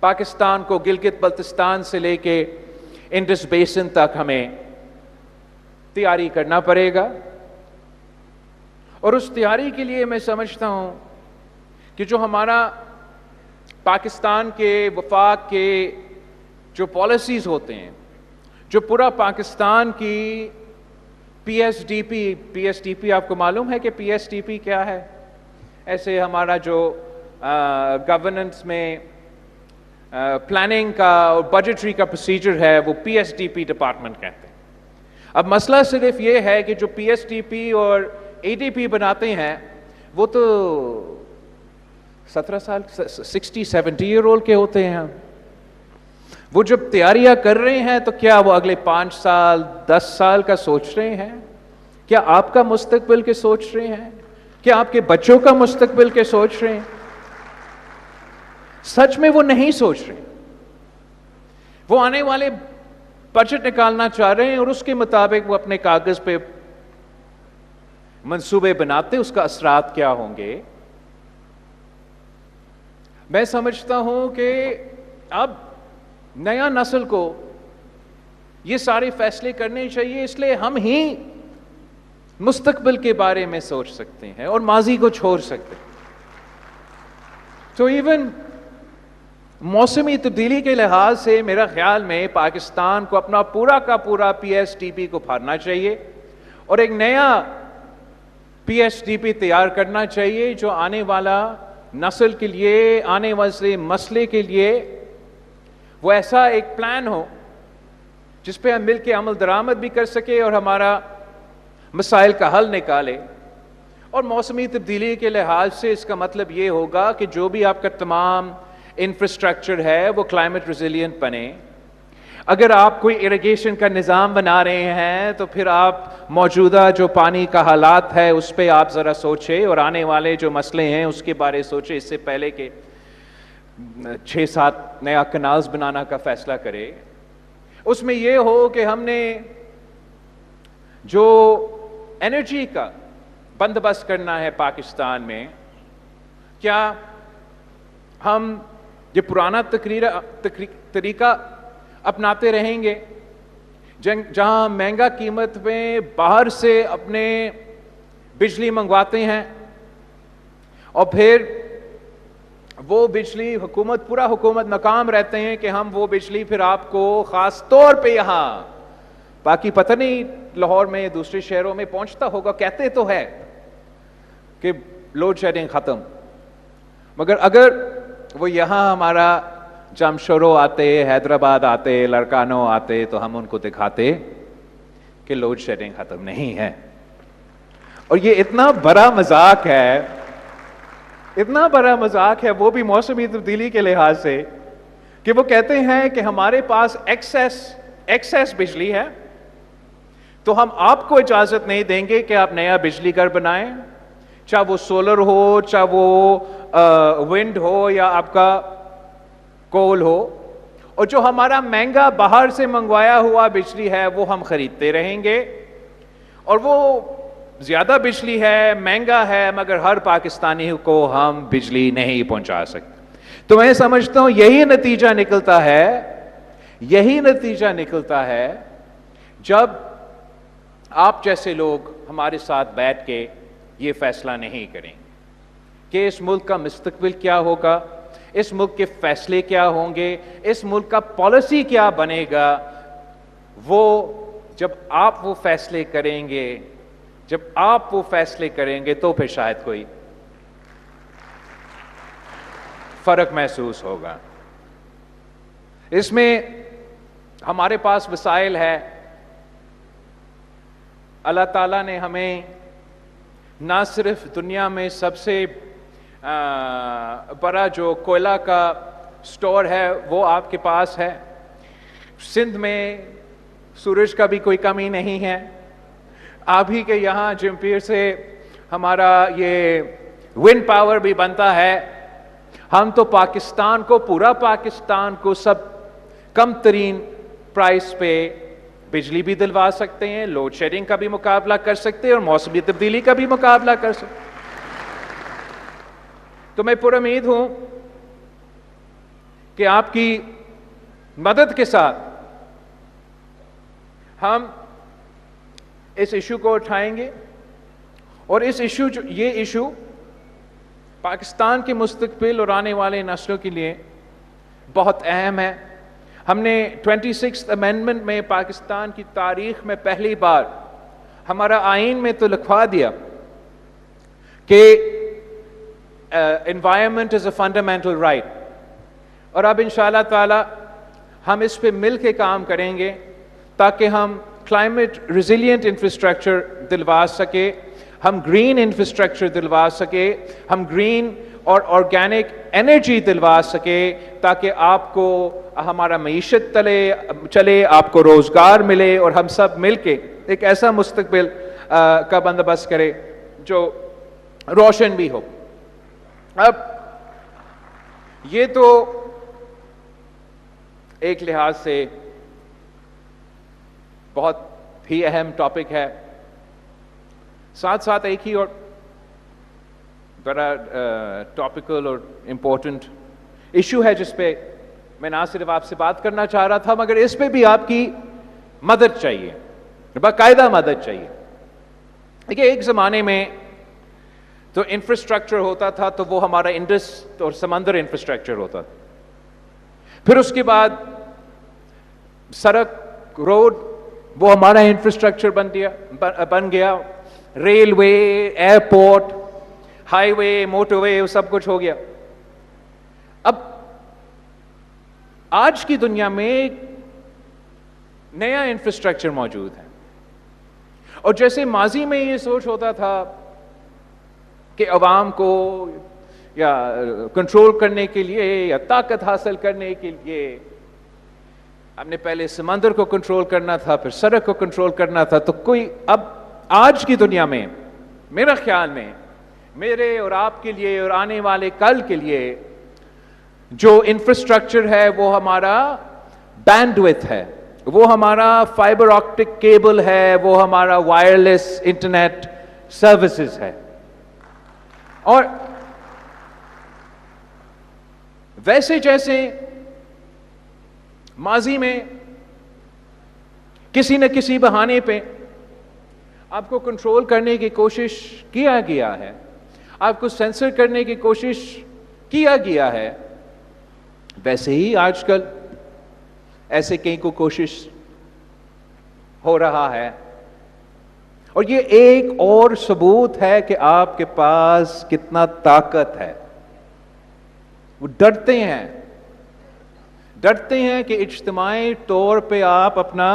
پاکستان کو گلگت بلتستان سے لے کے انڈس بیسن تک ہمیں تیاری کرنا پڑے گا. اور اس تیاری کے لیے میں سمجھتا ہوں کہ جو ہمارا پاکستان کے وفاق کے جو پالیسیز ہوتے ہیں، جو پورا پاکستان کی پی ایس ڈی پی آپ کو معلوم ہے کہ پی ایس ڈی پی کیا ہے؟ ایسے ہمارا جو گورننس میں پلاننگ کا اور بجٹری کا پروسیجر ہے وہ P S D P department کہتے ہیں. اب مسئلہ صرف یہ ہے کہ جو پی ایس ڈی پی اور اے ڈی پی بناتے ہیں وہ تو 17 سال 60-70 ایئر اولڈ کے ہوتے ہیں. وہ جب تیاریاں کر رہے ہیں تو کیا وہ اگلے 5 سال 10 سال کا سوچ رہے ہیں؟ کیا آپ کا مستقبل کے سوچ رہے ہیں؟ کیا آپ کے بچوں کا مستقبل کے سوچ رہے ہیں؟ سچ میں وہ نہیں سوچ رہے. وہ آنے والے بجٹ نکالنا چاہ رہے ہیں اور اس کے مطابق وہ اپنے کاغذ پہ منصوبے بناتے، اس کا اثرات کیا ہوں گے. میں سمجھتا ہوں کہ اب نیا نسل کو یہ سارے فیصلے کرنے چاہیے، اس لیے ہم ہی مستقبل کے بارے میں سوچ سکتے ہیں اور ماضی کو چھوڑ سکتے ہیں. تو ایون موسمی تبدیلی کے لحاظ سے میرا خیال میں پاکستان کو اپنا پورا کا پورا پی ایس ٹی پی کو پھاڑنا چاہیے اور ایک نیا پی ایس ٹی پی تیار کرنا چاہیے جو آنے والا نسل کے لیے، آنے والے مسئلے کے لیے وہ ایسا ایک پلان ہو جس پہ ہم مل کے عمل درآمد بھی کر سکے اور ہمارا مسائل کا حل نکالے. اور موسمی تبدیلی کے لحاظ سے اس کا مطلب یہ ہوگا کہ جو بھی آپ کا تمام انفراسٹرکچر ہے وہ کلائمیٹ ریزیلینٹ بنے. اگر آپ کوئی اریگیشن کا نظام بنا رہے ہیں تو پھر آپ موجودہ جو پانی کا حالات ہے اس پہ آپ ذرا سوچیں اور آنے والے جو مسئلے ہیں اس کے بارے سوچیں اس سے پہلے کہ 6-7 نیا کنالز بنانا کا فیصلہ کرے. اس میں یہ ہو کہ ہم نے جو انرجی کا بندوبست کرنا ہے پاکستان میں، کیا ہم یہ پرانا طریقہ اپناتے رہیں گے جہاں مہنگا قیمت میں باہر سے اپنے بجلی منگواتے ہیں اور پھر وہ بجلی پورا حکومت ناکام رہتے ہیں کہ ہم وہ بجلی پھر آپ کو خاص طور پہ یہاں، باقی پتہ نہیں لاہور میں دوسرے شہروں میں پہنچتا ہوگا، کہتے تو ہے کہ لوڈ شیڈنگ ختم، مگر اگر وہ یہاں ہمارا جمشورو آتے، حیدرآباد آتے، لڑکانو آتے تو ہم ان کو دکھاتے کہ لوڈ شیڈنگ ختم نہیں ہے. اور یہ اتنا بڑا مذاق ہے، اتنا بڑا مذاق ہے وہ بھی موسمی تبدیلی کے لحاظ سے کہ وہ کہتے ہیں کہ ہمارے پاس ایکسیس بجلی ہے تو ہم آپ کو اجازت نہیں دیں گے کہ آپ نیا بجلی گھر بنائیں، چاہے وہ سولر ہو، چاہے وہ ونڈ ہو یا آپ کا کول ہو، اور جو ہمارا مہنگا باہر سے منگوایا ہوا بجلی ہے وہ ہم خریدتے رہیں گے. اور وہ زیادہ بجلی ہے، مہنگا ہے، مگر ہر پاکستانی کو ہم بجلی نہیں پہنچا سکتے. تو میں سمجھتا ہوں یہی نتیجہ نکلتا ہے جب آپ جیسے لوگ ہمارے ساتھ بیٹھ کے یہ فیصلہ نہیں کریں کہ اس ملک کا مستقبل کیا ہوگا، اس ملک کے فیصلے کیا ہوں گے، اس ملک کا پالیسی کیا بنے گا. وہ جب آپ وہ فیصلے کریں گے تو پھر شاید کوئی فرق محسوس ہوگا. اس میں ہمارے پاس وسائل ہے. اللہ تعالیٰ نے ہمیں نہ صرف دنیا میں سب سے بڑا جو کوئلہ کا سٹور ہے وہ آپ کے پاس ہے، سندھ میں سورج کا بھی کوئی کمی نہیں ہے، آپ ہی کے یہاں جمپیر سے ہمارا یہ ونڈ پاور بھی بنتا ہے. ہم تو پورا پاکستان کو سب کم ترین پرائس پہ بجلی بھی دلوا سکتے ہیں، لوڈ شیڈنگ کا بھی مقابلہ کر سکتے ہیں اور موسمی تبدیلی کا بھی مقابلہ کر سکتے ہیں. تو میں پر امید ہوں کہ آپ کی مدد کے ساتھ ہم اس ایشو کو اٹھائیں گے، اور یہ ایشو پاکستان کے مستقبل اور آنے والے نسلوں کے لیے بہت اہم ہے۔ ہم نے 26 امینڈمنٹ میں پاکستان کی تاریخ میں پہلی بار ہمارا آئین میں تو لکھوا دیا کہ environment is a fundamental right، اور اب انشاءاللہ تعالی ہم اس پہ مل کے کام کریں گے تاکہ ہم کلائمیٹ ریزیلینٹ انفراسٹرکچر دلوا سکے، ہم گرین انفراسٹرکچر دلوا سکے، ہم گرین اور آرگینک انرجی دلوا سکے، تاکہ آپ کو ہمارا معیشت چلے، آپ کو روزگار ملے، اور ہم سب مل کے ایک ایسا مستقبل کا بندوبست کرے جو روشن بھی ہو۔ اب یہ تو ایک لحاظ سے بہت ہی اہم ٹاپک ہے، ساتھ ساتھ ایک ہی اور بڑا ٹاپیکل اور امپورٹنٹ ایشو ہے جس پہ میں نہ صرف آپ سے بات کرنا چاہ رہا تھا، مگر اس پہ بھی آپ کی مدد چاہیے، باقاعدہ مدد چاہیے۔ دیکھیے، ایک زمانے میں تو انفراسٹرکچر ہوتا تھا تو وہ ہمارا انڈس اور سمندر انفراسٹرکچر ہوتا تھا، پھر اس کے بعد سڑک، روڈ، وہ ہمارا انفراسٹرکچر بن گیا، ریلوے، ایئرپورٹ، ہائی وے، موٹر وے، وہ سب کچھ ہو گیا۔ اب آج کی دنیا میں نیا انفراسٹرکچر موجود ہے، اور جیسے ماضی میں یہ سوچ ہوتا تھا کہ عوام کو یا کنٹرول کرنے کے لیے یا طاقت حاصل کرنے کے لیے ہم نے پہلے سمندر کو کنٹرول کرنا تھا، پھر سڑک کو کنٹرول کرنا تھا، تو کوئی اب آج کی دنیا میں میرا خیال میں میرے اور آپ کے لیے اور آنے والے کل کے لیے جو انفراسٹرکچر ہے وہ ہمارا بینڈ وتھ ہے، وہ ہمارا فائبر آپٹک کیبل ہے، وہ ہمارا وائرلیس انٹرنیٹ سروسز ہے۔ اور ویسے جیسے ماضی میں کسی نہ کسی بہانے پہ آپ کو کنٹرول کرنے کی کوشش کیا گیا ہے، آپ کو سینسر کرنے کی کوشش کیا گیا ہے، ویسے ہی آج کل ایسے کئی کو کوشش ہو رہا ہے۔ اور یہ ایک اور ثبوت ہے کہ آپ کے پاس کتنا طاقت ہے۔ وہ ڈرتے ہیں کہ اجتماعی طور پہ آپ اپنا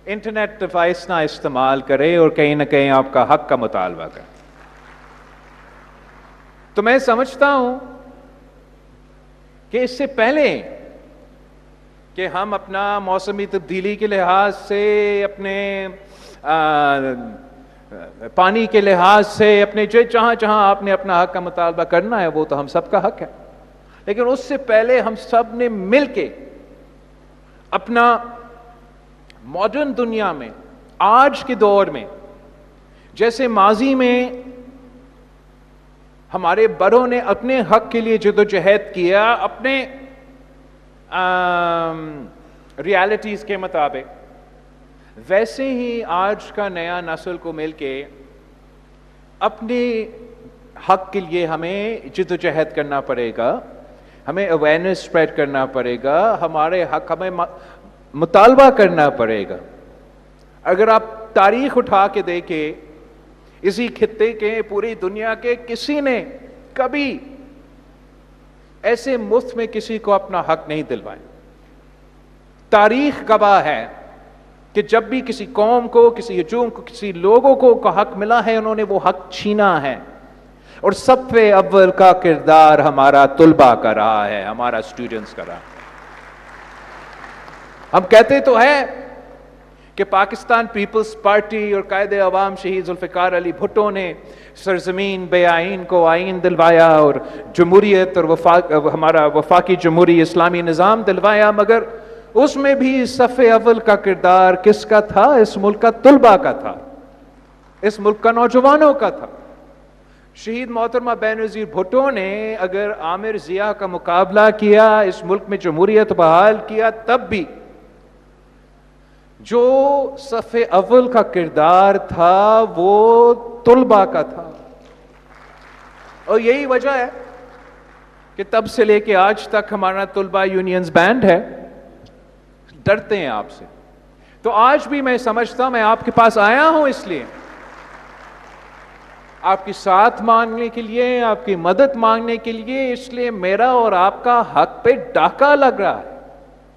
انٹرنیٹ ڈیوائس نہ استعمال کریں اور کہیں نہ کہیں آپ کا حق کا مطالبہ کریں۔ تو میں سمجھتا ہوں کہ اس سے پہلے کہ ہم اپنا موسمی تبدیلی کے لحاظ سے، اپنے پانی کے لحاظ سے، اپنے جہاں آپ نے اپنا حق کا مطالبہ کرنا ہے وہ تو ہم سب کا حق ہے، لیکن اس سے پہلے ہم سب نے مل کے اپنا ماڈرن دنیا میں، آج کے دور میں، جیسے ماضی میں ہمارے بڑوں نے اپنے حق کے لیے جدوجہد کیا اپنے ریالٹیز کے مطابق، ویسے ہی آج کا نیا نسل کو مل کے اپنے حق کے لیے ہمیں جدوجہد کرنا پڑے گا، ہمیں اویئرنیس اسپریڈ کرنا پڑے گا، ہمارے حق ہمیں مطالبہ کرنا پڑے گا۔ اگر آپ تاریخ اٹھا کے دیکھیں، اسی خطے کے، پوری دنیا کے، کسی نے کبھی ایسے مفت میں کسی کو اپنا حق نہیں دلوائے۔ تاریخ گواہ ہے کہ جب بھی کسی قوم کو، کسی ہجوم کو، کسی لوگوں کو حق ملا ہے، انہوں نے وہ حق چھینا ہے، اور سب سے اول کا کردار ہمارا طلباء کا رہا ہے، ہمارا اسٹوڈنٹس کا رہا۔ ہم کہتے تو ہیں کہ پاکستان پیپلز پارٹی اور قائد عوام شہید ذوالفقار علی بھٹو نے سرزمین بے آئین کو آئین دلوایا اور جمہوریت اور ہمارا وفاقی جمہوری اسلامی نظام دلوایا، مگر اس میں بھی صف اول کا کردار کس کا تھا؟ اس ملک کا طلباء کا تھا، اس ملک کا نوجوانوں کا تھا۔ شہید محترمہ بے نظیر بھٹو نے اگر عامر ضیاء کا مقابلہ کیا، اس ملک میں جمہوریت بحال کیا، تب بھی جو صف اول کا کردار تھا وہ طلباء کا تھا. اور یہی وجہ ہے کہ تب سے لے کے آج تک ہمارا طلباء یونینز بینڈ ہے، ڈرتے ہیں آپ سے. تو آج بھی میں سمجھتا ہوں میں آپ کے پاس آیا ہوں اس لیے، آپ کی ساتھ مانگنے کے لیے، آپ کی مدد مانگنے کے لیے، اس لیے میرا اور آپ کا حق پہ ڈاکہ لگ رہا ہے.